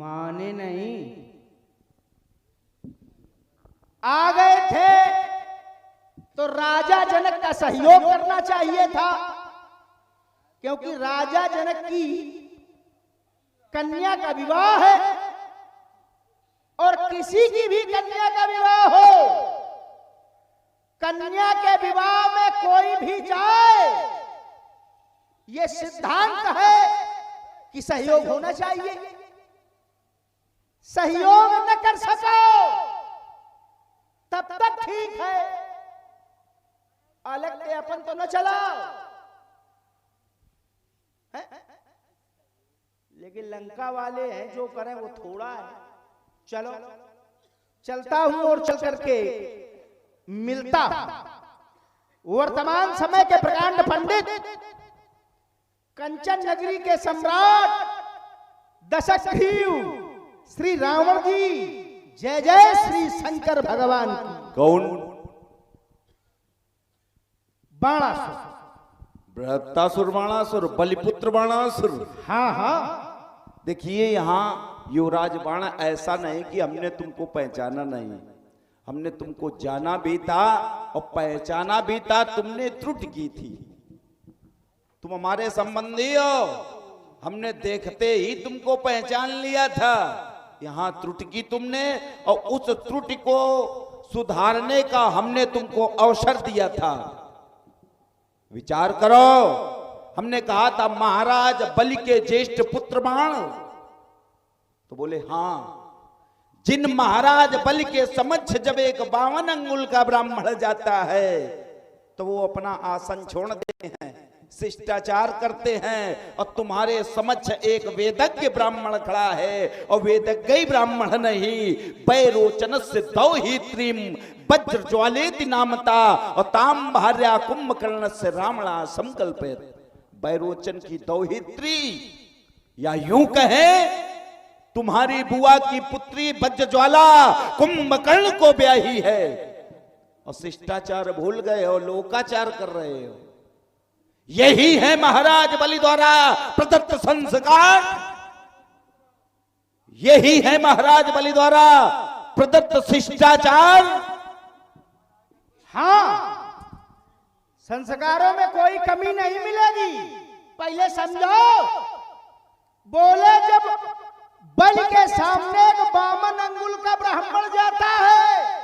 माने नहीं, आ गए थे तो राजा जनक का सहयोग करना चाहिए था, क्योंकि राजा जनक की कन्या का विवाह है और किसी की भी कन्या का विवाह हो, कन्या के विवाह में कोई भी जाए, ये सिद्धांत है कि सहयोग होना चाहिए। सहयोग न कर सको तब तक ठीक है, अलग के अपन तो न चलाओ है? लेकिन लंका वाले हैं जो करें वो थोड़ा है। चलो चलता हूं और चल करके मिलता वर्तमान समय के प्रकांड पंडित कंचन नगरी के सम्राट दशग्रीव श्री रावण जी। जय जय श्री शंकर भगवान की। कौन? बाणासुर, बृहत्तासुर बाणासुर, बलिपुत्र बाणासुर। हाँ हाँ। देखिए यहाँ युवराज बाण, ऐसा नहीं कि हमने तुमको पहचाना नहीं, हमने तुमको जाना भी था और पहचाना भी था। तुमने त्रुटि की थी, तुम हमारे संबंधी हो, हमने देखते ही तुमको पहचान लिया था। यहाँ त्रुटि की तुमने और उस त्रुटि को सुधारने का हमने तुमको अवसर दिया था। विचार करो, हमने कहा था महाराज बलि के ज्येष्ठ पुत्र बाण, तो बोले हाँ। जिन महाराज बलि के समक्ष जब एक 52 अंगुल का ब्राह्मण जाता है तो वो अपना आसन छोड़ देते हैं, शिष्टाचार करते हैं। और तुम्हारे समक्ष एक वेदज्ञ ब्राह्मण खड़ा है, और वेदज्ञ ब्राह्मण नहीं, बैरोचन से दौहित्रीम वज्र ज्वालेति नामता और ताम भार्या कुंभकर्ण से रावणा संकल्पित। बैरोचन की दौहित्री, या यूं कहे तुम्हारी बुआ की पुत्री वज्र ज्वाला कुंभकर्ण को ब्याही है, और शिष्टाचार भूल गए हो, लोकाचार कर रहे हो। यही है महाराज बलि द्वारा प्रदत्त संस्कार, यही है महाराज बलि द्वारा प्रदत्त शिष्टाचार। हाँ, संस्कारों में कोई कमी नहीं मिलेगी। पहले समझो, बोले जब बलि के सामने एक 52 अंगुल का ब्राह्मण जाता है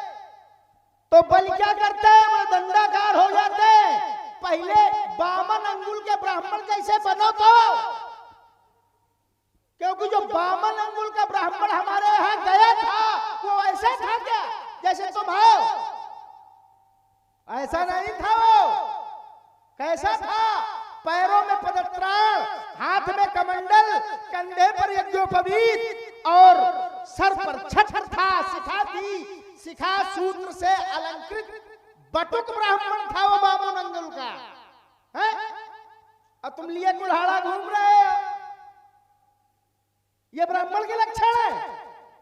तो बलि क्या करते हैं? वो दंडाकार हो जाते हैं। पहले 52 अंगुल के ब्राह्मण कैसे बनो तो, क्योंकि जो 52 अंगुल का ब्राह्मण हमारे यहाँ गया था वो ऐसा था क्या जैसे तुम हो? ऐसा नहीं था। वो कैसा था? पैरों में पदत्राण, हाथ में कमंडल, कंधे पर यज्ञोपवीत और सर पर छत्र था, शिखा थी, शिखा सूत्र से अलंकृत बटुक ब्राह्मण था वो 52 अंगुल का है? और तुम लिए कुल्हाड़ा घूम रहे हो, ये ब्राह्मण के लक्षण है।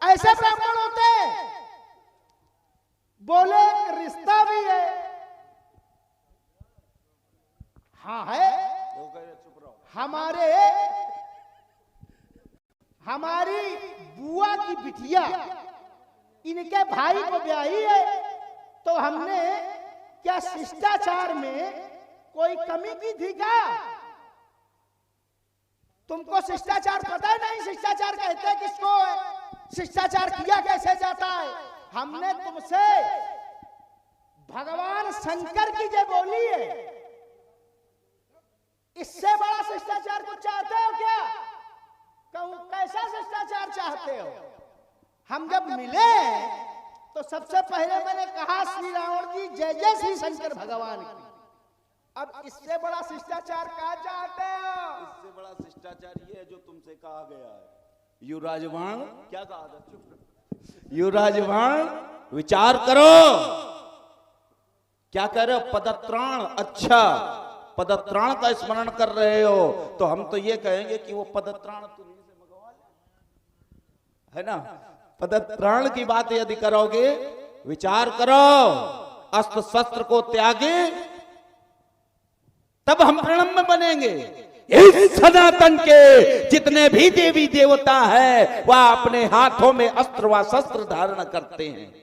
ऐसे ब्राह्मण होते हैं। बोले रिश्ता भी है, हाँ है। हमारी बुआ की बिटिया इनके भाई को ब्याही है, तो हमने क्या शिष्टाचार में कोई कमी की थी क्या? तुमको शिष्टाचार पता है नहीं? शिष्टाचार कहते हैं किसको है? शिष्टाचार किया कैसे जाता है? हमने तुमसे भगवान शंकर की जय बोली है, इससे बड़ा शिष्टाचार को चाहते हो क्या? कैसा शिष्टाचार चाहते हो? हम जब मिले तो सबसे पहले मैंने कहा श्री रावण जी जय जय श्री शंकर भगवान की। अब इससे बड़ा शिष्टाचार क्या चाहते हो? इससे बड़ा शिष्टाचार ये है जो तुमसे कहा गया है। युवराजवाण क्या कहा था? चुप। युवराजवाण विचार करो, क्या कह रहे हो? पदत्राण, अच्छा पदत्राण का स्मरण कर रहे हो, तो हम तो ये कहेंगे कि वो पदत्राण तुम्हीं से मंगवा ले, है ना? पदत्राण की बात यदि करोगे, विचार करो, अस्त्र शस्त्र को त्यागे तब हम प्रणम्य बनेंगे। इस सनातन के जितने भी देवी देवता है वह अपने हाथों में अस्त्र व शस्त्र धारण करते हैं।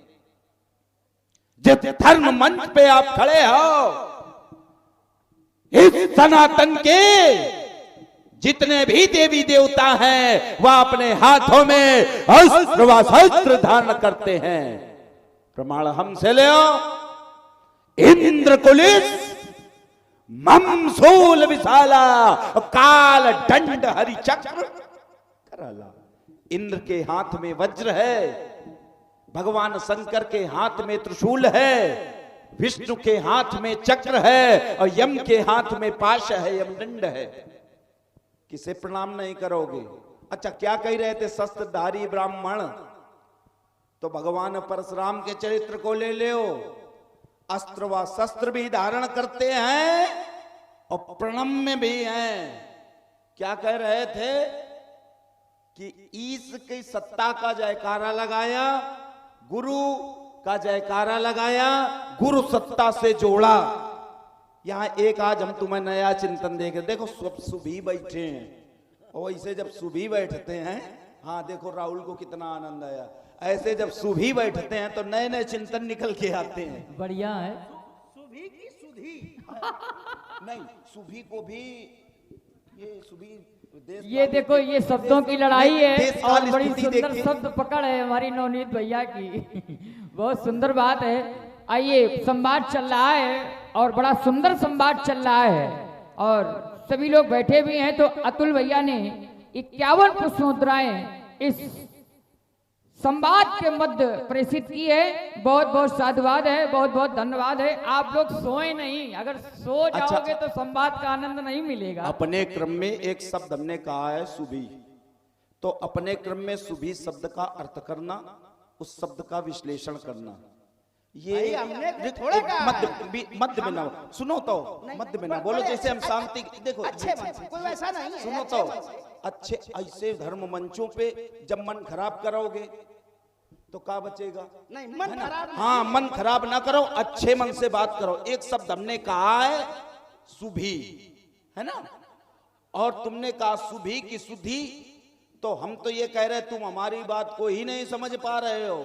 जिस धर्म मंच पे आप खड़े हो, इस सनातन के जितने भी देवी देवता हैं वह अपने हाथों में अस्त्र व शस्त्र धारण करते हैं। प्रमाण हमसे ले आओ। इंद्र कुलिस मम शूल विशाला काल दंड हरि चक्र कराला। इंद्र के हाथ में वज्र है, भगवान शंकर के हाथ में त्रिशूल है, विष्णु के हाथ में चक्र है और यम के हाथ में पाश है, यमदंड है। किसे प्रणाम नहीं करोगे? अच्छा, क्या कह रहे थे शस्त्रधारी ब्राह्मण? तो भगवान परशुराम के चरित्र को ले लो। अस्त्र व शस्त्र भी धारण करते हैं और प्रणम्य भी हैं। क्या कह रहे थे कि ईश की सत्ता का जयकारा लगाया, गुरु का जयकारा लगाया, गुरु सत्ता से जोड़ा। यहां एक आज हम तुम्हें नया चिंतन देख रहे। देखो सब सुभी बैठे हैं और ऐसे जब सुभी बैठते हैं, हाँ देखो राहुल को कितना आनंद आया। ऐसे जब सुभी बैठते हैं तो नए नए चिंतन निकल के आते हैं। बढ़िया है। सुभी की सुधी नहीं, सुभी को भी ये सुभी देश ये देखो, ये शब्दों की लड़ाई है देश और काल बड़ी स्थिति सुंदर देखिए। शब्द पकड़ है हमारी नवनीत भैया की। बहुत सुंदर बात है। आइए, संवाद चल रहा है और बड़ा सुंदर संवाद चल रहा है और सभी लोग बैठे भी हैं। तो अतुल भैया ने 51 पुष्प मुद्राएं इस संवाद के मध्य प्रेषित की है। बहुत बहुत साधुवाद है, बहुत बहुत धन्यवाद है। आप लोग सोए नहीं, अगर सो जाओगे तो संवाद का आनंद नहीं मिलेगा। अपने क्रम में एक शब्द हमने कहा है सुभी, तो अपने क्रम में सुभी शब्द का अर्थ करना, उस शब्द का विश्लेषण करना, ये भाई हमने थोड़ा कहा मध्य में ना सुनो तो मध्य में ना बोलो। जैसे हम शांति देखो अच्छे मन से, कोई वैसा नहीं है। सुनो तो अच्छे ऐसे धर्म मंचों पे जब मन खराब करोगे तो क्या बचेगा? नहीं, मन खराब नहीं। हाँ, मन खराब ना करो, अच्छे मन से बात करो। एक शब्द हमने कहा है सुभी, है ना, और तुमने कहा सुभी की सुधी। तो हम तो ये कह रहे तुम हमारी बात को ही नहीं समझ पा रहे हो,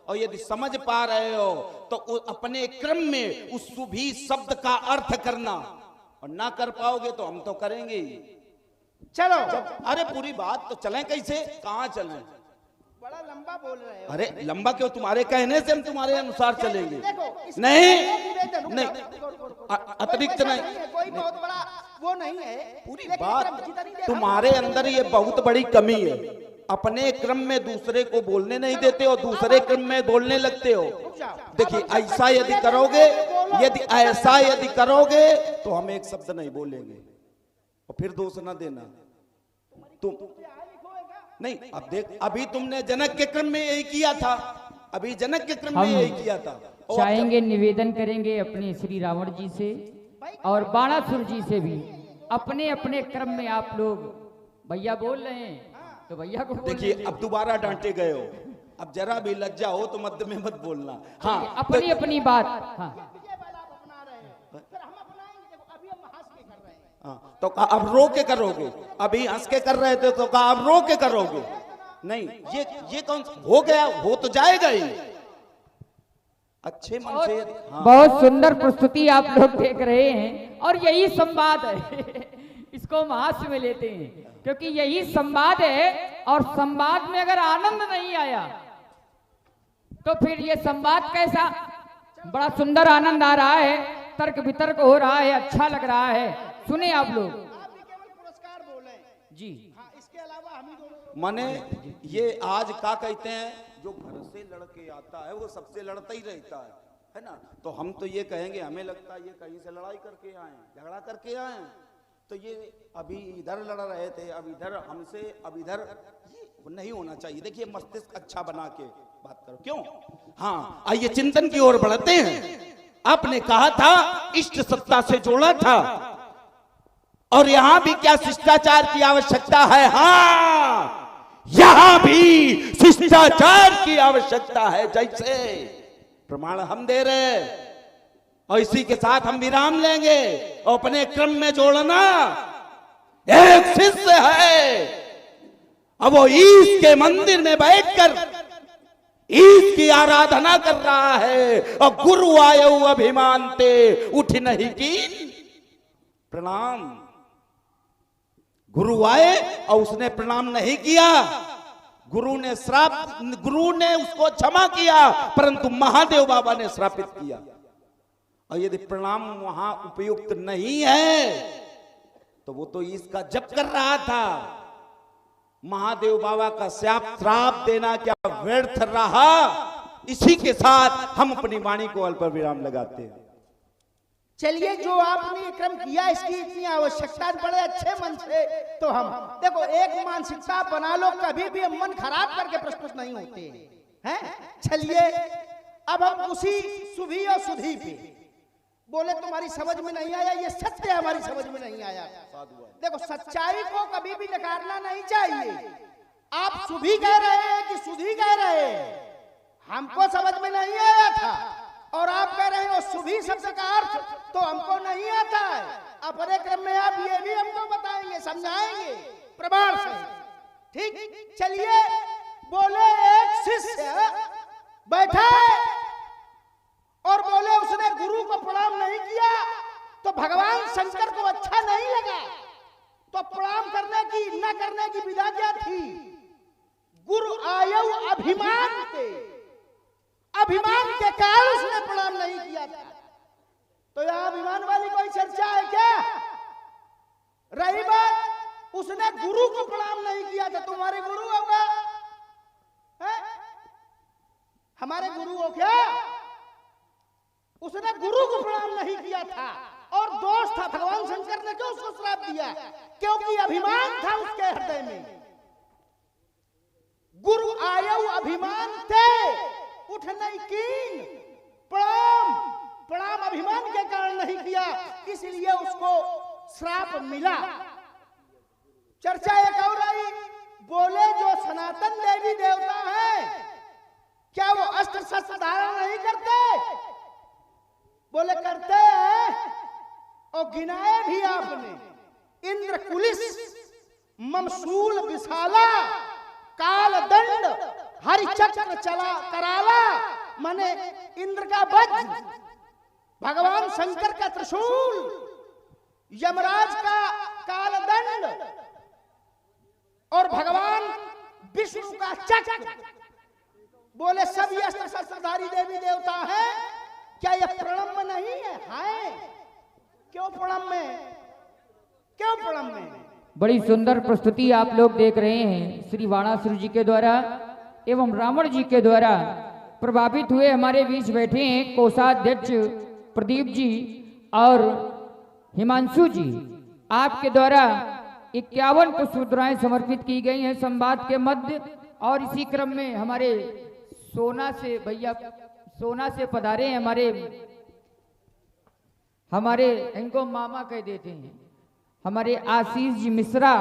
और यदि समझ पा रहे हो तो अपने क्रम में उस सुभी शब्द का अर्थ करना, और ना कर पाओगे तो हम तो करेंगे ही। चलो अरे पूरी बात तो चलें कैसे, कहाँ चलें? बड़ा लंबा बोल रहे हो। अरे लंबा क्यों? तुम्हारे कहने से हम तुम्हारे अनुसार चलेंगे। देखो, नहीं नहीं, अतिरिक्त नहीं, कोई बहुत बड़ा वो नहीं है। पूरी लेकिन बात जितनी देर तुम्हारे अंदर ये बहुत बड़ी कमी है। अपने क्रम में दूसरे को बोलने नहीं देते हो, दूसरे क्रम में बोलने लगते हो। देखिए, ऐसा यदि करोगे, ऐसा यदि करोगे तो हम एक शब्द नहीं बोलेंगे, और फिर दोष ना देना तुम। नहीं, अब देख, अभी तुमने जनक के क्रम में यही किया था, अभी जनक के क्रम में यही किया था। चाहेंगे, निवेदन करेंगे अपने श्री रावण जी से और बाणासुर जी से भी, अपने अपने क्रम में आप लोग। भैया बोल रहे हैं तो भैया को देखिए, अब दोबारा डांटे गए हो, अब जरा भी लज्जा हो तो मध्य में मत बोलना। हाँ, अपनी अपनी बात। हाँ, हाँ, तो कहा अब रो के करोगे? अभी हंस के कर रहे थे तो कहा अब रो के करोगे? नहीं, ये कौन हो गया? हो तो जाएगा ही। अच्छे मन से। हाँ। बहुत सुंदर प्रस्तुति आप लोग देख रहे हैं और यही संवाद है। इसको हम हास्य में लेते हैं क्योंकि यही संवाद है, और संवाद में अगर आनंद नहीं आया तो फिर ये संवाद कैसा? बड़ा सुंदर आनंद आ रहा है, तर्क वितर्क हो रहा है, अच्छा लग रहा है। सुने आप लोग। आप भी केवल पुरस्कार बोले जी। हाँ, इसके अलावा हम ही दोनों माने ये आज क्या कहते हैं, जो घर से लड़के आता है वो सबसे लड़ता ही रहता है ना। तो हम तो ये कहेंगे, हमें लगता है ये कहीं से लड़ाई करके आए, झगड़ा करके आए, तो ये अभी इधर लड़ रहे थे, अब इधर हमसे, अब इधर। ये नहीं होना चाहिए। देखिए, मस्तिष्क अच्छा बना के बात करो। क्यों? हाँ, आइए चिंतन की ओर बढ़ते हैं। आपने कहा था इष्ट सत्ता से जोड़ा था, और यहां भी क्या शिष्टाचार की आवश्यकता है? हाँ, यहां भी शिष्टाचार की आवश्यकता है। जैसे प्रमाण हम दे रहे, और इसी के साथ हम विराम लेंगे और अपने क्रम में जोड़ना। एक शिष्य है, अब वो ईश के मंदिर में बैठकर ईश की आराधना कर रहा है, और गुरु आयु अभिमान ते उठ नहीं कीन प्रणाम। गुरु आए और उसने प्रणाम नहीं किया, गुरु ने उसको क्षमा किया, परंतु महादेव बाबा ने श्रापित किया। और यदि प्रणाम वहां उपयुक्त नहीं है तो वो तो इसका जप कर रहा था। महादेव बाबा का श्राप देना क्या व्यर्थ रहा। इसी के साथ हम अपनी वाणी को अल्प विराम लगाते हैं। चलिए, जो आपने क्रम किया इसकी इतनी आवश्यकता बड़े अच्छे मन से, तो हम देखो एक मानसिकता बना लो, कभी भी हम मन खराब करके प्रस्तुत नहीं होते हैं। चलिए, अब हम उसी सुभी और सुधी पे बोले, तुम्हारी समझ में नहीं आया, ये सत्य हमारी समझ में नहीं आया। देखो, सच्चाई को कभी भी नकारना नहीं चाहिए। आप सुभी कह रहे हैं कि सुधी कह रहे हैं, हमको समझ में नहीं आया था, और आप कह रहे हो सुभी शब्द का अर्थ तो हमको नहीं आता है। अपने क्रम में आप ये भी हमको बताएंगे, समझाएंगे प्रमाण से, ठीक। चलिए, बोले एक शिष्य बैठा है और बोले उसने गुरु को प्रणाम नहीं किया, तो भगवान शंकर को अच्छा नहीं लगा, तो प्रणाम करने की न करने की विधा क्या थी? गुरु आयु अभिमान थे, अभिमान के कारण उसने प्रणाम नहीं किया था। तो यह अभिमान वाली कोई चर्चा है क्या? रही बात, उसने गुरु को प्रणाम नहीं किया था, तुम्हारे गुरु होगा, हमारे गुरु हो क्या? उसने गुरु को प्रणाम नहीं किया था, और दोष था। भगवान शंकर ने क्यों उसको श्राप दिया? क्योंकि अभिमान था उसके हृदय में। गुरु आयु अभिमान थे, उठ नहीं कीन प्रणाम अभिमान के कारण नहीं किया, इसलिए उसको श्राप मिला। चर्चा एक और आई, बोले जो सनातन देवी देवता हैं, क्या वो अस्त्र शस्त्र धारण नहीं करते? बोले करते हैं, और गिनाए भी आपने। इंद्र कुलिस, ममसूल विशाला, काल दंड, हरि चक्र चला कराला, माने इंद्र का वज्र, भगवान शंकर का त्रिशूल, यमराज का काल दंड, और भगवान विष्णु का चक्र। बोले सभी अस्त्र शस्त्रधारी देवी देवता हैं, क्या यह प्रणम में नहीं है? हाय, क्यों प्रणम में? क्यों प्रणम में? बड़ी सुंदर प्रस्तुति आप लोग देख रहे हैं श्री बाणासुर जी के द्वारा एवं रावण जी के द्वारा। प्रभावित हुए हमारे बीच बैठे हैं कोषाध्यक्ष प्रदीप जी और हिमांशु जी। आपके द्वारा 51 पुष्पमुद्राएं समर्पित की गई हैं संवाद के मध्य। और इसी क्रम में हमारे सोना से भैया, सोना से पधारे हैं हमारे इनको मामा कह देते हैं, हमारे आशीष जी मिश्रा।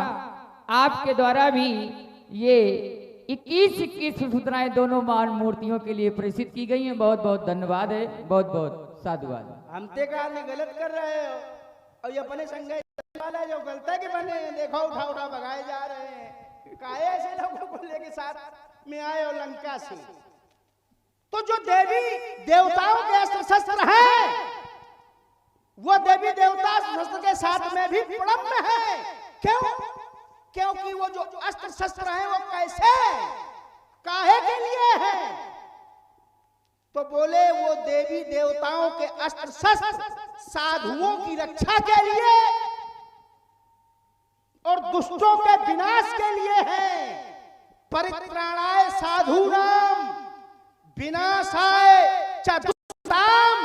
आपके द्वारा भी ये 21 पुष्पमुद्राएं दोनों महान मूर्तियों के लिए प्रेषित की गई हैं। बहुत बहुत धन्यवाद है, बहुत बहुत साधुवाद। हम ते कारने गलत कर रहे हो, और ये अपने संगे वाला जो गलता के बने हैं, देखो उठा उठा भगाए जा रहे हैं। काहे ऐसे लोगों को लेके साथ में आए हो लंका से? तो जो देवी देवताओं के अस्त्र शस्त्र हैं, वो देवी देवता शस्त्र के साथ में भी प्रणम में है। क्यों? क्योंकि वो जो अस्त्र शस्त्र हैं वो कैसे, काहे के लिए है? तो बोले वो देवी देवताओं के अस्त्र शस्त्र साधुओं की रक्षा के लिए और दुष्टों के विनाश के लिए है। परित्राणाय साधूनाम विनाशाय च दुष्टाम,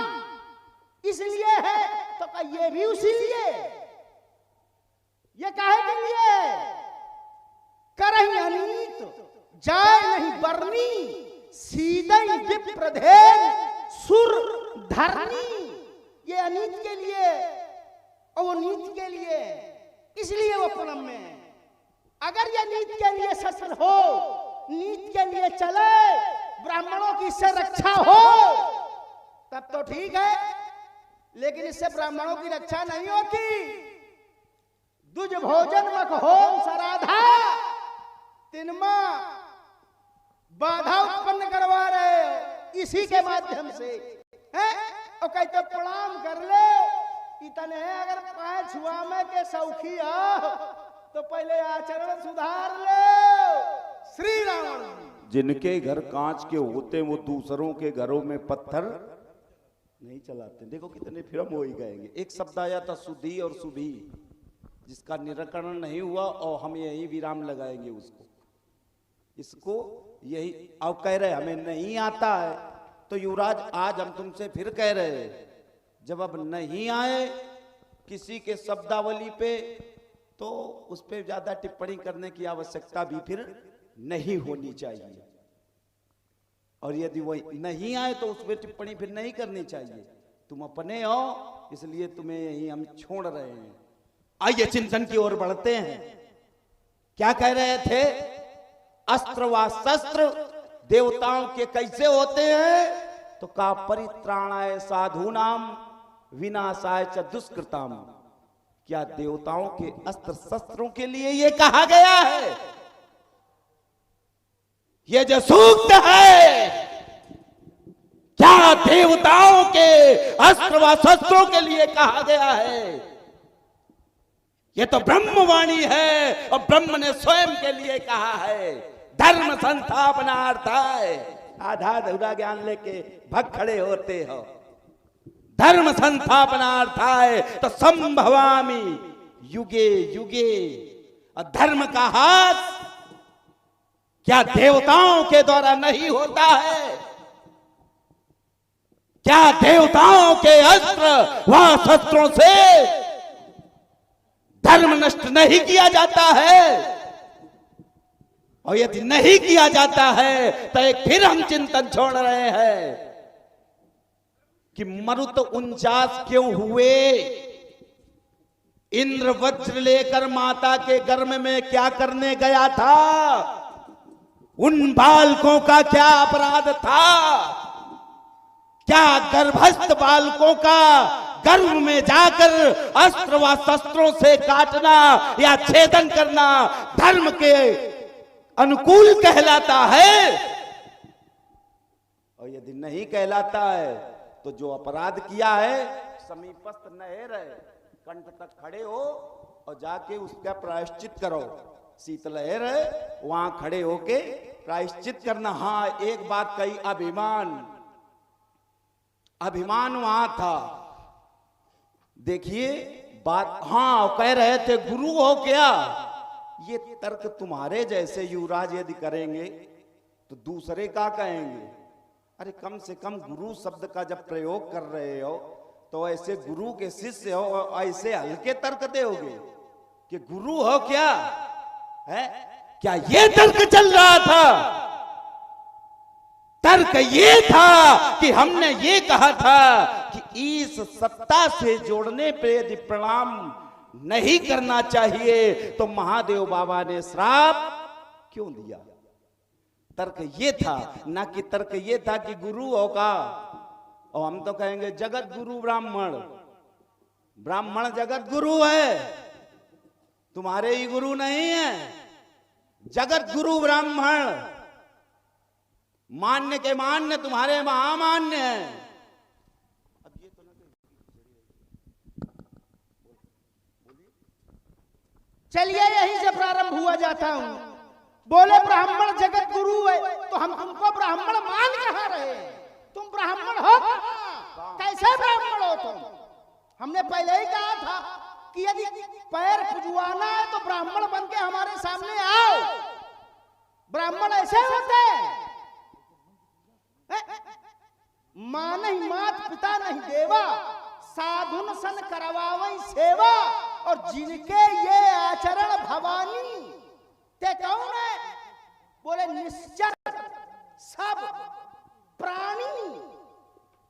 इसलिए है। तो क्या ये भी उसी लिए? ये काहे के लिए? करही अनीत जाय नहीं बरनी, सीधई विप्रधेन सुर धरनी। ये अनीत के लिए और वो नीत के लिए, इसलिए वो प्रणम में है। अगर ये नीत के लिए शस्त्र हो, नीत के लिए चले, ब्राह्मणों की इससे रक्षा हो, तब तो ठीक है, लेकिन इससे ब्राह्मणों की रक्षा नहीं होती। दुज भोजन मख होम सराधा, तिनमा बाधा उत्पन्न करवा रहे हो इसी के माध्यम से हैं? और कहते प्रणाम कर ले इतने, अगर पाए छुआ में के सौखी हो तो पहले आचरण सुधार ले। श्री रावण जिनके घर कांच के होते वो दूसरों के घरों में पत्थर नहीं चलाते। देखो कितने फिल्म हो ही गएंगे। एक शब्द आया था सुधी और सुभी, जिसका निराकरण नहीं हुआ और हम यही विराम लगाएंगे उसको, इसको यही। अब कह रहे हमें नहीं आता है, तो युवराज आज हम तुमसे फिर कह रहे हैं, जब अब नहीं आए किसी के शब्दावली पे तो उस पर ज्यादा टिप्पणी करने की आवश्यकता भी फिर नहीं होनी चाहिए। और यदि वो नहीं आए तो उस पर टिप्पणी फिर नहीं करनी चाहिए। तुम अपने हो इसलिए तुम्हें यही हम छोड़ रहे हैं। आइए चिंतन की ओर बढ़ते हैं। क्या कह रहे थे? अस्त्र व शस्त्र देवताओं के कैसे होते हैं? तो का परित्राणाय साधूनाम विनाशाय च दुष्कृताम। क्या देवताओं के अस्त्र शस्त्रों के लिए ये कहा गया है? ये जो सूक्त है, क्या देवताओं के अस्त्र व शस्त्रों के लिए कहा गया है? ये तो ब्रह्मवाणी है और ब्रह्म ने स्वयं के लिए कहा है। धर्म संस्थापनार्थाय, आधा अधूरा ज्ञान लेके भग खड़े होते हो। धर्म संस्थापनार्थाय तो संभवामि युगे युगे। और धर्म का हाथ क्या देवताओं के द्वारा नहीं होता है? क्या देवताओं के अस्त्र व शस्त्रों से धर्म नष्ट नहीं किया जाता है? और यदि नहीं किया जाता है तो एक फिर हम चिंतन छोड़ रहे हैं कि मरुत 49 क्यों हुए? इंद्र वज्र लेकर माता के गर्भ में क्या करने गया था? उन बालकों का क्या अपराध था? क्या गर्भस्थ बालकों का गर्भ में जाकर अस्त्र व शस्त्रों से काटना या छेदन करना धर्म के अनुकूल कहलाता है? और यदि नहीं कहलाता है तो जो अपराध किया है समीपस्थ नहर है, कंठ तक खड़े हो और जाके उसका प्रायश्चित करो। शीतलहर है, वहां खड़े होके प्रायश्चित करना। हाँ, एक बात कही, अभिमान वहां था। देखिए बात, हाँ कह रहे थे गुरु हो क्या? ये तर्क तुम्हारे जैसे युवराज यदि करेंगे तो दूसरे का कहेंगे? अरे कम से कम गुरु शब्द का जब प्रयोग कर रहे हो तो ऐसे गुरु के शिष्य हो, ऐसे हल्के तर्क दोगे कि गुरु हो क्या है? क्या ये तर्क चल रहा था? तर्क ये था कि हमने ये कहा था कि इस सत्ता से जोड़ने पे यदि प्रणाम नहीं करना चाहिए तो महादेव बाबा ने श्राप क्यों दिया? तर्क ये था, ना कि तर्क ये था कि गुरु होगा। और हम तो कहेंगे जगत गुरु ब्राह्मण, ब्राह्मण जगत गुरु है, तुम्हारे ही गुरु नहीं है। जगत गुरु ब्राह्मण, मान्य के मान्य तुम्हारे महामान्य है। चलिए यहीं से प्रारंभ हुआ जाता हूं। बोले ब्राह्मण जगत गुरु है तो हम तुमको ब्राह्मण मान कहां रहे? तुम ब्राह्मण हो कहां? कैसे ब्राह्मण हो तुम? हमने पहले ही कहा था कि यदि पैर पुजवाना है तो ब्राह्मण बन के हमारे सामने आओ। ब्राह्मण ऐसे होते हैं, मां नहीं मात पिता नहीं देवा, साधुन सन करवावई सेवा। और जिनके ये आचरण भवानी ते कौन है? बोले निश्चर सब प्राणी,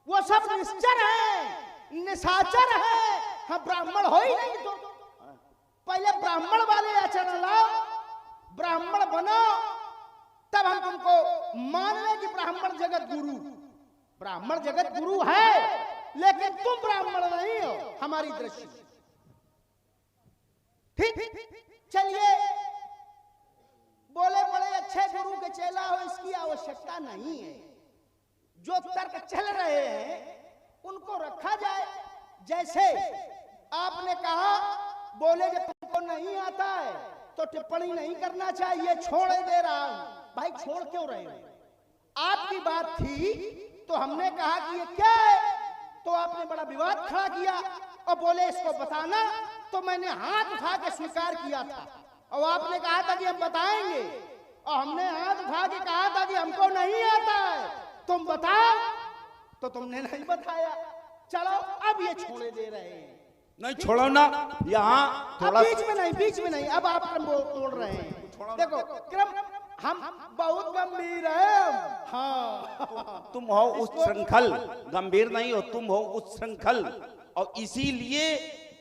वो सब निश्चर है, निशाचर है। हम ब्राह्मण हो ही नहीं तो पहले ब्राह्मण वाले आचरण लाओ, ब्राह्मण बनो, तब हम तुमको मान लें कि ब्राह्मण जगत गुरु। ब्राह्मण जगत गुरु है लेकिन तुम ब्राह्मण नहीं हो हमारी दृष्टि। ठीक, चलिए, बोले बड़े अच्छे गुरु के चेला हो, इसकी आवश्यकता नहीं है। जो तर्क चल रहे हैं उनको रखा जाए। जैसे आपने कहा, बोले कि तुमको नहीं आता है तो टिप्पणी नहीं करना चाहिए, छोड़े दे रहा हूं। भाई छोड़ क्यों रहे हो? आपकी बात थी तो हमने कहा कि ये क्या है, तो आपने बड़ा विवाद खड़ा किया और बोले इसको बताना, तो मैंने हाथ उठा के स्वीकार किया था और आपने कहा था कि हम बताएंगे, और हमने हाथ उठा के कहा था कि हमको नहीं आता है, तुम बताओ, तो तुमने नहीं बताया। चलो अब ये छोड़े दे रहे हैं। नहीं छोड़ो ना, यहाँ थोड़ा बीच में नहीं, अब आप क्रम तोड़ रहे हैं। देखो क्रम, हम बहुत गंभीर हैं। हाँ, तुम हो उच्छृंखल, गंभीर नहीं हो, तुम हो उच्छृंखल, और इसीलिए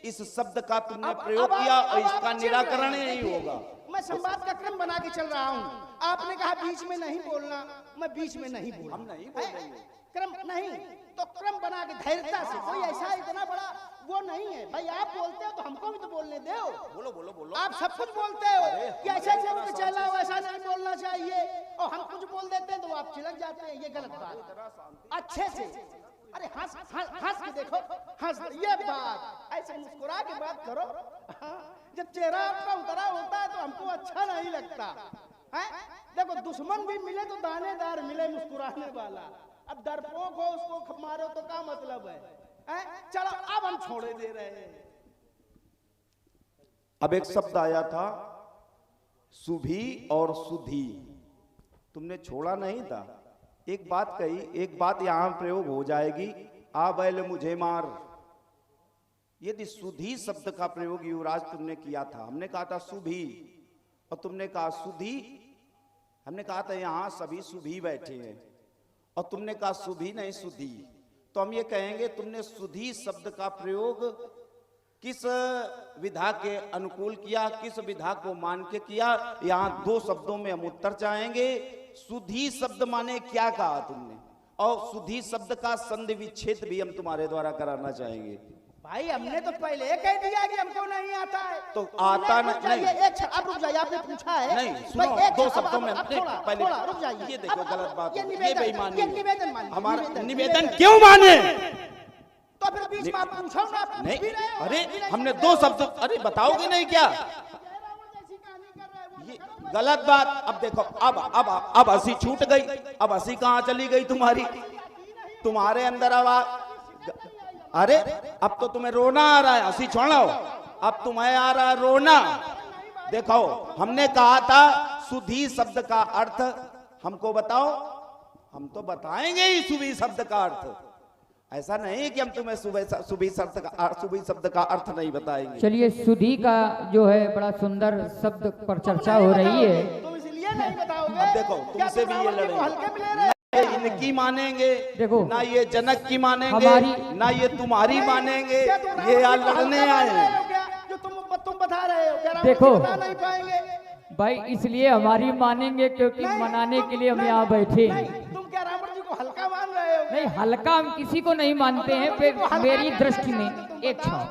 इस शब्द का तुमने प्रयोग किया और इसका निराकरण नहीं होगा। मैं संवाद का क्रम बना के चल रहा हूँ। आपने कहा बीच में नहीं बोलना, मैं बीच में नहीं बोलूं। हम नहीं बोलेंगे। क्रम नहीं तो क्रम बना के धैर्यता से, कोई ऐसा इतना बड़ा वो नहीं है। भाई आप बोलते हो तो हमको भी तो बोलने दो। बोलो बोलो बोलो। आप सब कुछ बोलते हो कि ऐसा गुरु के चेला हो, ऐसा नहीं बोलना चाहिए, और हम कुछ बोल देते हैं तो आप चिलक जाते हैं। ये गलत बात। अच्छे से, अरे हंस के देखो, हंस, ये बात ऐसे मुस्कुरा के बात करो। जब चेहरा आपका उतरा होता है तो हमको अच्छा नहीं लगता है। देखो दुश्मन भी मिले तो दानेदार मिले, मुस्कुराने वाला। अब डरपोक हो उसको मारो तो क्या मतलब है? चलो अब हम छोड़े दे रहे हैं। अब एक शब्द आया था सुभी और सुधी, तुमने छोड़ा नहीं था। एक बात कही, एक बात यहां प्रयोग हो जाएगी, आ बैल मुझे मार। यदि सुधी शब्द का प्रयोग युवराज तुमने किया था, हमने कहा था सुभी और तुमने कहा सुधी, हमने कहा था यहां सभी सुभी बैठे हैं और तुमने कहा सुभी नहीं सुधी, तो हम ये कहेंगे तुमने सुधी शब्द का प्रयोग किस विधा के अनुकूल किया, किस विधा को मान के किया। यहां दो शब्दों में हम उत्तर चाहेंगे। सुधी शब्द माने क्या कहा तुमने, और सुधी शब्द का संधि विच्छेद भी हम तुम्हारे द्वारा कराना चाहेंगे। भाई हमने तो पहले कह दिया कि हमको नहीं आता है, तो आता नहीं। एक अब रुक जाइए, आपने पूछा है नहीं, सुनो, दो शब्दों में पहले रुक जाइए। ये देखो गलत बात, ये बेईमानी, निवेदन हमारा निवेदन क्यों माने? तो फिर बीच में आप पूछो ना। नहीं, अरे हमने दो शब्द, अरे बताओगे नहीं क्या? ये गलत बात। अब देखो, अब हंसी छूट गई। अब हंसी कहाँ चली गई तुम्हारी? तुम्हारे अंदर आवाज, अरे अब तो तुम्हें रोना आ रहा है, हंसी छोड़ो। अब तुम्हें आ रहा है रोना। देखो हमने कहा था सुधी शब्द का अर्थ हमको बताओ, हम तो बताएंगे ही सुधी शब्द का अर्थ। ऐसा नहीं कि हम तुम्हें सुभी शब्द का अर्थ नहीं बताएंगे। चलिए, सुधी का जो है बड़ा सुंदर शब्द पर चर्चा हो रही है। तुम इसलिए नहीं बताओगे। अब देखो तुमसे भी ये लड़ाई, इनकी मानेंगे देखो, ना ये जनक की मानेंगे, हमारी ना ये तुम्हारी मानेंगे। ये यहाँ लड़ने आए हैं। जो तुम बता रहे हो, देखो नहीं पाएंगे भाई, इसलिए हमारी मानेंगे क्योंकि मनाने के लिए हम यहाँ बैठे हैं। तुम क्या रावण जी को हल्का मान रहे हो? नहीं, हल्का हम किसी को नहीं मानते हैं। मेरी दृष्टि में एक क्षण,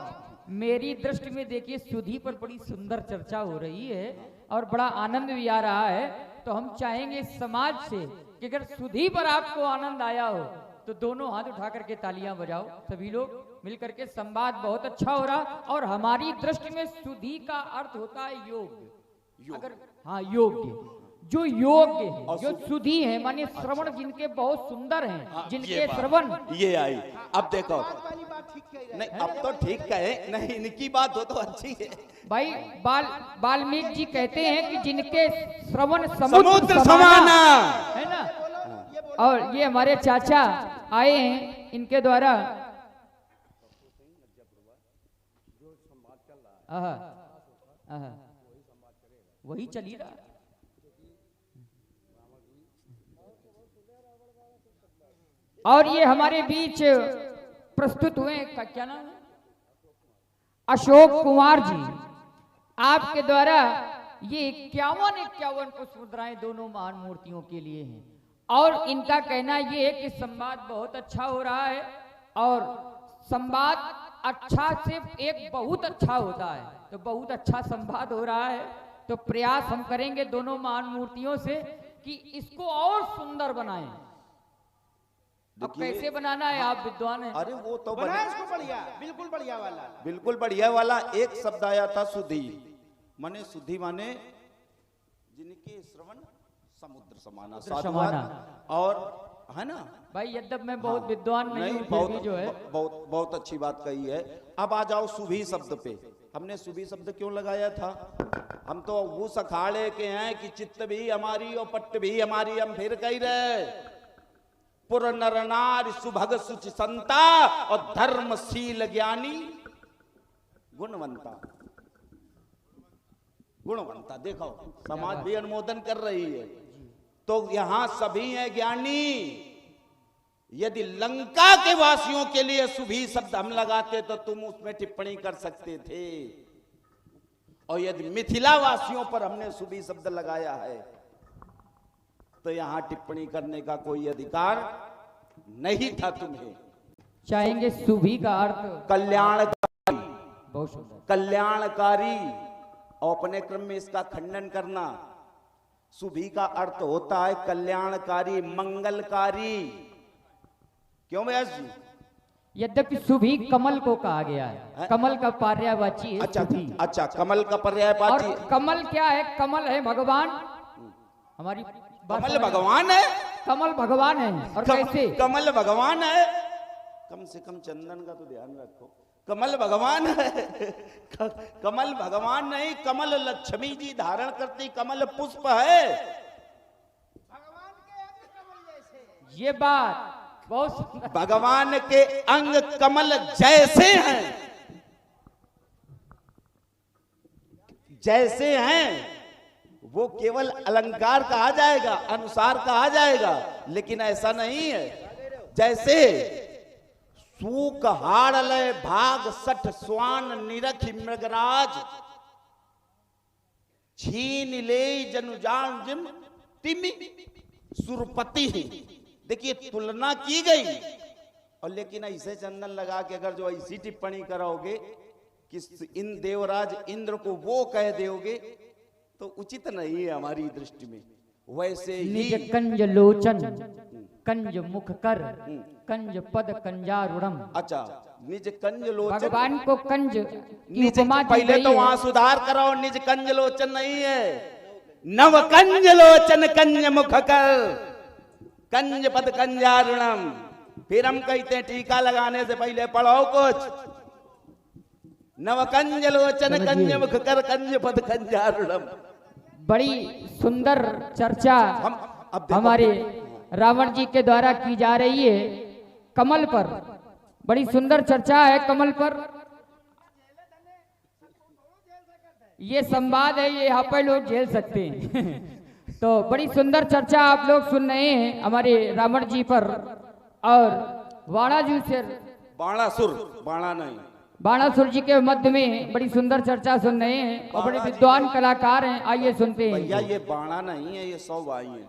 मेरी दृष्टि में देखिए, सुधी पर बड़ी सुंदर चर्चा हो रही है और बड़ा आनंद भी आ रहा है। तो हम चाहेंगे समाज से कि अगर सुधी पर आपको आनंद आया हो तो दोनों हाथ उठा करके तालियां बजाओ, सभी लोग मिलकर के। संवाद बहुत अच्छा हो रहा, और हमारी दृष्टि में सुधी का अर्थ होता है योग। अगर हाँ, योग्य, जो योग्य है, जो सुधी है, माने श्रवण जिनके बहुत सुंदर हैं, जिनके श्रवण। ये आई। अब देखो, वाली बात ठीक कह रहे नहीं अब तो ठीक कहे, नहीं इनकी बात हो तो अच्छी है भाई। वाल्मीकि जी कहते हैं कि जिनके श्रवण समुद्र समाना है ना। और ये हमारे चाचा आए हैं, इनके द्वारा वही चली रहा। और ये हमारे बीच प्रस्तुत हुए, क्या नाम है? अशोक कुमार जी, आपके द्वारा ये 51 पुष्प मुद्राएं दोनों महान मूर्तियों के लिए हैं। और इनका कहना ये है कि संवाद बहुत अच्छा हो रहा है और संवाद अच्छा सिर्फ एक बहुत अच्छा होता है, तो बहुत अच्छा संवाद हो रहा है, तो प्रयास हम करेंगे दोनों महान मूर्तियों से कि इसको और सुंदर बनाएं। अब देखिए, कैसे बनाना है, आप विद्वान हैं। अरे वो तो बना इसको बढ़िया, बिल्कुल बढ़िया वाला। बिल्कुल बढ़िया वाला। एक शब्द आया था सुधी, माने सुधी माने जिनके श्रवण समुद्र समाना, साधुवाद, और है ना भाई, यद्यप मैं बहुत विद्वान नहीं हूँ, फिर बहुत भी जो है बहुत बहुत अच्छी बात कही है। अब आ जाओ सुभी शब्द पे। हमने सुभी शब्द क्यों लगाया था? हम तो वो अखाड़े के हैं कि चित्त भी हमारी और पट्ट भी हमारी। हम फिर कह रहे पुर नर नारी सुभग सुचि संता और धर्मशील ज्ञानी गुणवंता। गुणवंता देखो समाज भी अनुमोदन कर रही है। तो यहां सभी हैं ज्ञानी। यदि लंका के वासियों के लिए सुभी शब्द हम लगाते तो तुम उसमें टिप्पणी कर सकते थे, और यदि मिथिला वासियों पर हमने सुभी शब्द लगाया है तो यहां टिप्पणी करने का कोई अधिकार नहीं था तुम्हें। चाहेंगे सुभी का अर्थ कल्याणकारी, बहुत सुंदर, कल्याणकारी, और अपने क्रम में इसका खंडन करना। सुभी का अर्थ होता है कल्याणकारी, मंगलकारी। क्यों व्यास जी? यद्यपि सुभी कमल को कहा गया है, कमल का पर्यायवाची है अच्छा सुभी। अच्छा, कमल का पर्यायवाची। और कमल क्या है? कमल है भगवान। हमारी बात कमल समझ- भगवान है। कमल भगवान है। और कैसे? कमल भगवान है। कम से कम चंदन का तो ध्यान रखो। कमल भगवान है। कमल भगवान नहीं, कमल लक्ष्मी जी धारण करती कमल पुष्प है। भगवान के अंग कमल जैसे। ये बात बहुत सुंदर। भगवान के अंग कमल जैसे हैं, जैसे हैं। वो केवल अलंकार कहा जाएगा, अनुसार कहा जाएगा, लेकिन ऐसा नहीं है। जैसे सूक हाड़लय भाग सठ स्वान निरख मृगराज छीन ले जनुजान जिम तिमि सुरपति। देखिए तुलना की गई, और लेकिन ऐसे चंदन लगा के अगर जो ऐसी टिप्पणी कराओगे कि इन देवराज इंद्र को वो कह दोगे तो उचित नहीं है हमारी दृष्टि में। वैसे ही निज कंज लोचन कंज मुख कर कंज पद कंजारुणम। अच्छा, निज कंज लोचन। भगवान को कंज की निज, उपमा दी पहले गई तो है। वहां सुधार कराओ, निज कंज लोचन नहीं है, नव कंज लोचन कंज मुख कर कंज पद कंजारुणम। फिर हम कहते हैं टीका लगाने से पहले पढ़ो कुछ। नव कंज लोचन कंज मुख कर कंज पद कंजारुणम। बड़ी सुंदर चर्चा हम अब देखो, हमारे रावण जी के द्वारा की जा रही है कमल पर। बड़ी सुंदर चर्चा है कमल पर। ये संवाद है, ये यहाँ पर लोग झेल सकते हैं। तो बड़ी सुंदर चर्चा आप लोग सुन रहे हैं हमारे रावण जी पर। और वाणाजी से बाणासुर, बाणा नहीं, बाणासुर जी के मध्य में बड़ी सुंदर चर्चा सुन रहे हैं, और बड़े विद्वान कलाकार हैं। आइए सुनते हैं। भैया ये बाणा नहीं है, ये 100 बाई है।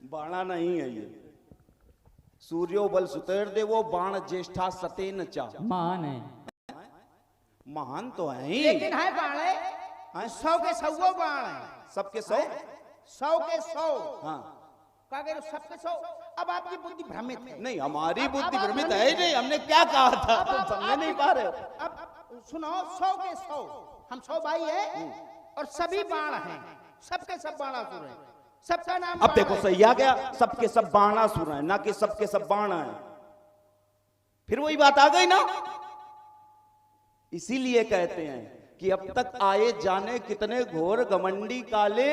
बाणा नहीं है ये। सूर्यो बल सुतेर देवो बाण ज्येष्ठा सतेन चा। महान है। महान तो है ही, लेकिन है बाण है 100 के 100 बाण है। सबके 100। 100 के 100। हाँ, क्या कह रहे हो? सबके 100। अब आपकी बुद्धि भ्रमित है। नहीं हमारी अब बुद्धि आप भ्रमित है ही नहीं। हमने क्या कहा था अब तुम आप- समझ नहीं पा रहे हो। अब सुनो, 100 के 100 हम 100 भाई है, और सभी बाण हैं, सबके सब बाणासुर हैं, सबका नाम अब बाण देखो है। सही आ गया, सबके सब बाणासुर हैं, ना कि सबके सब बाण हैं। फिर वही बात आ गई ना। इसीलिए कहते हैं कि अब तक आए जाने कितने घोर घमंडी काले,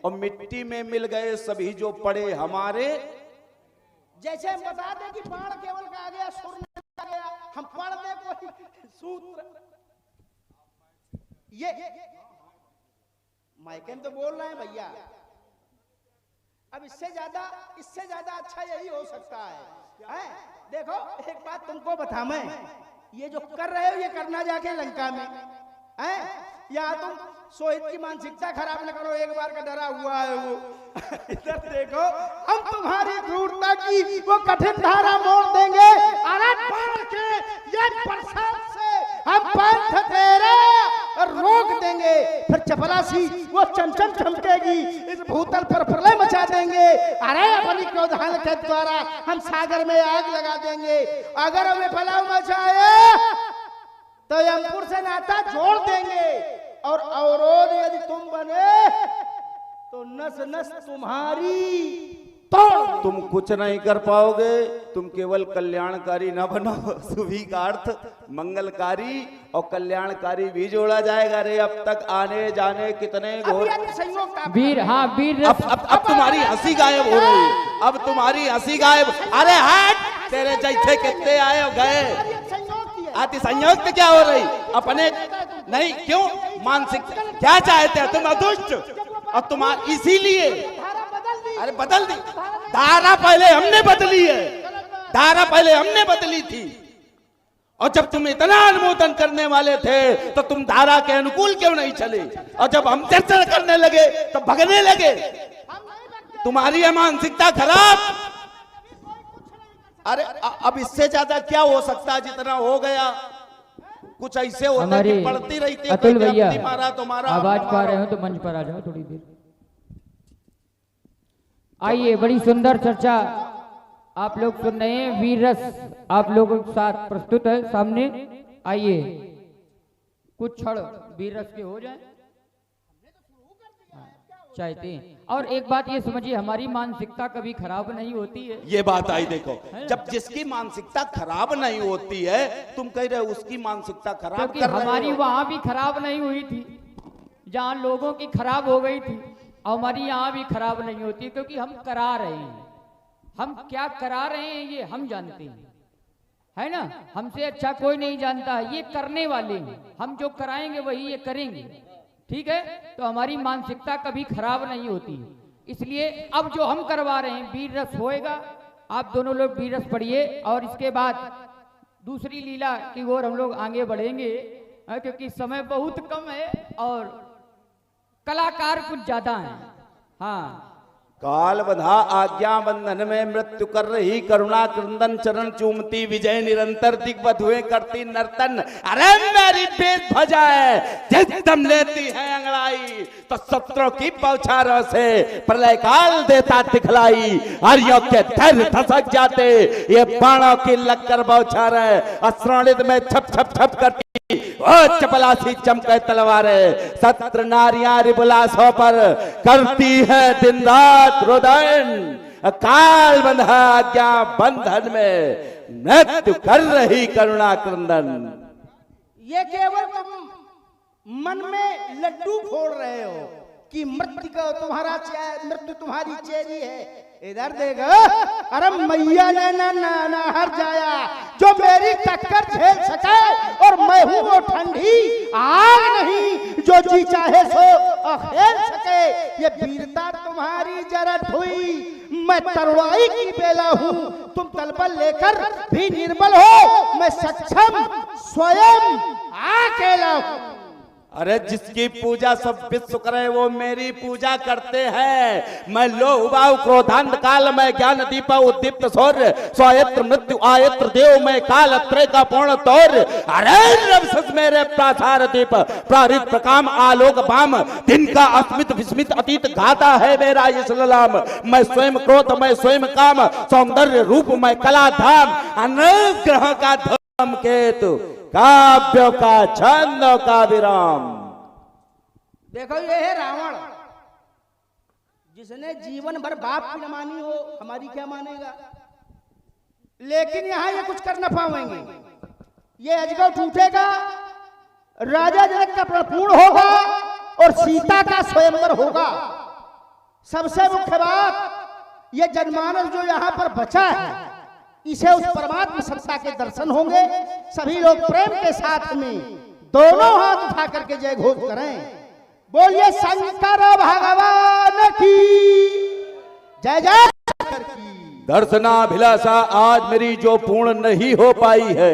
और मिट्टी में मिल गए सभी जो पड़े हमारे। जैसे हम बता दें कि बाण केवल का आ गया, सुर नहीं आ गया, हम पढ़ दे कोई सूत्र। ये माइक में तो बोल रहे हैं भैया। अब इससे ज्यादा अच्छा यही हो सकता है? देखो एक बात तुमको बता, मैं ये जो कर रहे हो ये करना जाके लंका में है, या तुम सोहित की मानसिकता खराब न करो, एक बार का डरा हुआ है वो। इधर देखो, हम तुम्हारी क्रूरता की वो कठिन धारा मोड़ देंगे। अनंत बाण के ये बरसात से हम पंथ तेरे रोक देंगे, फिर चपरासी वो चमचम चमकेगी, इस भूतल पर प्रलय मचा देंगे। अरे अपनी क्रोधान के द्वारा हम सागर में आग लगा देंगे। अगर हमें फलाव मचाए तो यमपुर से नाता जोड़ देंगे, और अवरोध यदि तुम बने तो नस नस तुम्हारी तोड़। तुम कुछ नहीं कर पाओगे, तुम केवल कल्याणकारी न बनो, सुभी का अर्थ मंगलकारी और कल्याणकारी भी जोड़ा जाएगा रे। अब तक आने जाने कितने घोर वीर, हाँ वीर। अब तुम्हारी हंसी गायब हो रही, अब तुम्हारी हंसी गायब। अरे हट, तेरे जैसे कितने आए और गए, आती संयोग से क्या हो रही अपने नहीं, क्यों मानसिक क्या चाहते हैं तुम अदुष्ट, और तुम्हारा इसीलिए अरे बदल दी धारा, पहले हमने बदली है धारा, पहले हमने बदली थी। और जब तुम इतना अनुमोदन करने वाले थे तो तुम धारा के अनुकूल क्यों नहीं चले, और जब हम चर्चा करने लगे तो भगने लगे। तुम्हारी है मानसिकता खराब। अरे अब इससे ज्यादा क्या हो सकता है, जितना हो गया कुछ ऐसे होता कि पढ़ती रहती। अतुल भैया तुम्हारा आवाज पा रहे हो तो मंच पर आ जाओ थोड़ी देर। आइए, बड़ी सुंदर चर्चा आप लोग सुन रहे हैं, वीर रस आप लोगों के साथ प्रस्तुत है सामने। आइए कुछ क्षण वीर रस के हो जाए चाहते हैं। और एक बात ये समझिए, हमारी मानसिकता कभी खराब नहीं होती है। ये बात आई देखो, जब जिसकी मानसिकता खराब नहीं होती है, तुम कह रहे हो उसकी मानसिकता खराब क्योंकि कर रहे हो। हमारी वहां भी खराब नहीं हुई थी, जहां लोगों की खराब हो गई थी, और हमारी यहाँ भी खराब नहीं होती, क्योंकि हम करा रहे हैं। हम क्या करा रहे हैं ये हम जानते हैं, है ना। हमसे अच्छा कोई नहीं जानता है, ये करने वाले हैं। हम जो कराएंगे वही ये करेंगे, ठीक है। तो हमारी मानसिकता कभी खराब नहीं होती है। इसलिए अब जो हम करवा रहे हैं वीर रस होएगा। आप दोनों लोग वीर रस पढ़िए, और इसके बाद दूसरी लीला की ओर हम लोग आगे बढ़ेंगे, क्योंकि समय बहुत कम है और कलाकार कुछ ज्यादा हैं। हाँ, काल बंधा आज्ञा बंधन में मृत्यु कर रही करुणा क्रंदन, चरण चूमती विजय निरंतर, दिग्बधुएं करती नर्तन। अरे मेरी पेट भजाए जिस दम लेती है अंगड़ाई, तो शत्रुओं की बौछारों से प्रलय काल देता दिखलाई। हरियों के धैर्य धसक जाते ये बाणों की लगकर बौछारें, अश्रणित में छप छप छप करती ओ चपलासी चमके तलवारें। सत्र नारियां रिबुलासों पर करती है दिन रात रोदन, काल बंधा आज्ञा बंधन में मृत्यु कर रही करुणा क्रंदन। ये केवल तुम मन में लड्डू फोड़ रहे हो कि मृत्यु का तुम्हारा मृत्यु तुम्हारी चेरी है। इधर देखो, अरे मैया ने ना हर जाया जो मेरी टक्कर झेल सके, और मैं हूं वो ठंडी आग नहीं जो जी चाहे सो खेल सके। ये वीरता तुम्हारी जरत हुई, मैं तरुणाई की बेला हूं, तुम तलबल लेकर भी निर्बल हो, मैं सक्षम स्वयं अकेला हूं। अरे जिसकी पूजा सब विश्व करे वो मेरी पूजा करते हैं। मैं लो उबाऊ क्रोधांत काल में ज्ञान दीप उद्दीप्त सौर्य, स्वायत्र मृत्यु आयत्र देव में काल त्रय का पूर्ण तौर। अरे रवसस मेरे प्राचार दीप प्रारित प्रकाम आलोक बाम, दिन का अस्मित विस्मित अतीत गाता है मेरा ये सलाम। मैं स्वयं क्रोध मैं स्वयं काम, सौंदर्य रूप मैं कला धाम, अनुग्रह का धर्म केतु, काव्यों का छंदों का विराम। देखो ये है रावण, जिसने जीवन भर बाप की न मानी हो, हमारी क्या मानेगा। लेकिन यहां ये कुछ कर न पाएंगे। ये अजगर टूटेगा, राजा जनक का प्रण पूर्ण होगा, और सीता का स्वयंवर होगा। सबसे मुख्य बात, ये जनमानस जो यहाँ पर बचा है, इसे उस परमात्मा सत्ता के दर्शन होंगे। सभी लोग प्रेम के साथ में दोनों हाथ उठा करके जय घोष करें। बोलिए शंकर भगवान की जय जय की। दर्शनाभिलाषा आज मेरी जो पूर्ण नहीं हो पाई है।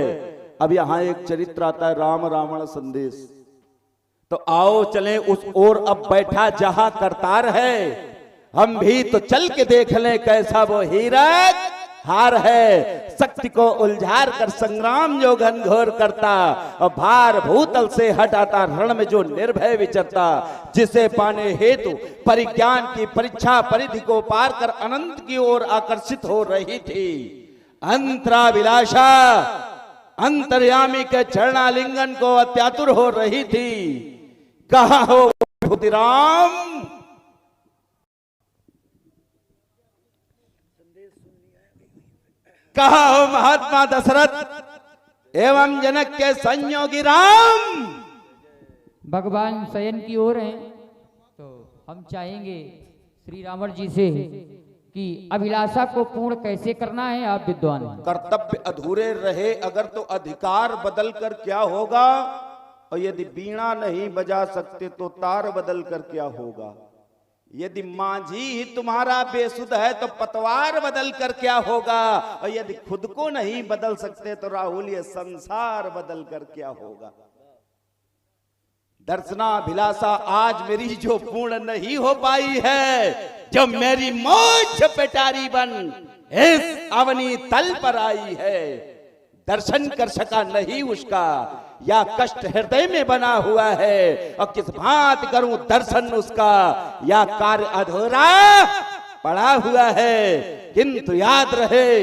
अब यहाँ एक चरित्र आता है, राम रावण संदेश। तो आओ चलें उस ओर, अब बैठा जहां करतार है, हम भी तो चल के देख लें कैसा वो हीरा हार है। शक्ति को उलझार कर संग्राम जो घनघोर करता, और भार भूतल से हटाता रण में जो निर्भय विचरता। जिसे पाने हेतु परिज्ञान की परीक्षा परिधि को पार कर अनंत की ओर आकर्षित हो रही थी। अंतराभिलाषा अंतर्यामी के चरणालिंगन को अत्यातुर हो रही थी। कहाँ हो खुदीराम? कहाँ हो महात्मा दशरथ एवं जनक के संयोगी राम? भगवान शयन की ओर हैं, तो हम चाहेंगे श्री रावण जी से कि अभिलाषा को पूर्ण कैसे करना है। आप विद्वान हैं। कर्तव्य अधूरे रहे अगर तो अधिकार बदल कर क्या होगा, और यदि बीणा नहीं बजा सकते तो तार बदल कर क्या होगा। यदि मांझी ही तुम्हारा बेसुध है तो पतवार बदल कर क्या होगा, और यदि खुद को नहीं बदल सकते तो राहुल ये संसार बदल कर क्या होगा। दर्शनाभिलाषा आज मेरी जो पूर्ण नहीं हो पाई है, जब मेरी मोक्ष पेटारी बन इस अवनी तल पर आई है, दर्शन कर सका नहीं उसका, या कष्ट हृदय में बना हुआ है, और किस भांति करूं दर्शन उसका, या कार्य अधूरा पड़ा हुआ है। किंतु याद रहे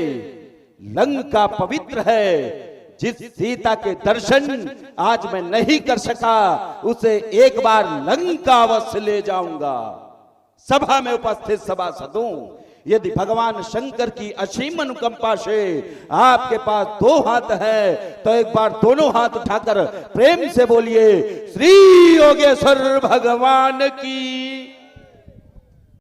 लंका पवित्र है। जिस सीता के दर्शन आज मैं नहीं कर सका, उसे एक बार लंका अवश्य ले जाऊंगा। सभा में उपस्थित सभासदों, यदि भगवान शंकर की असीम अनुकंपा से आपके पास दो हाथ है तो एक बार दोनों हाथ उठाकर प्रेम से बोलिए श्री योगेश्वर भगवान की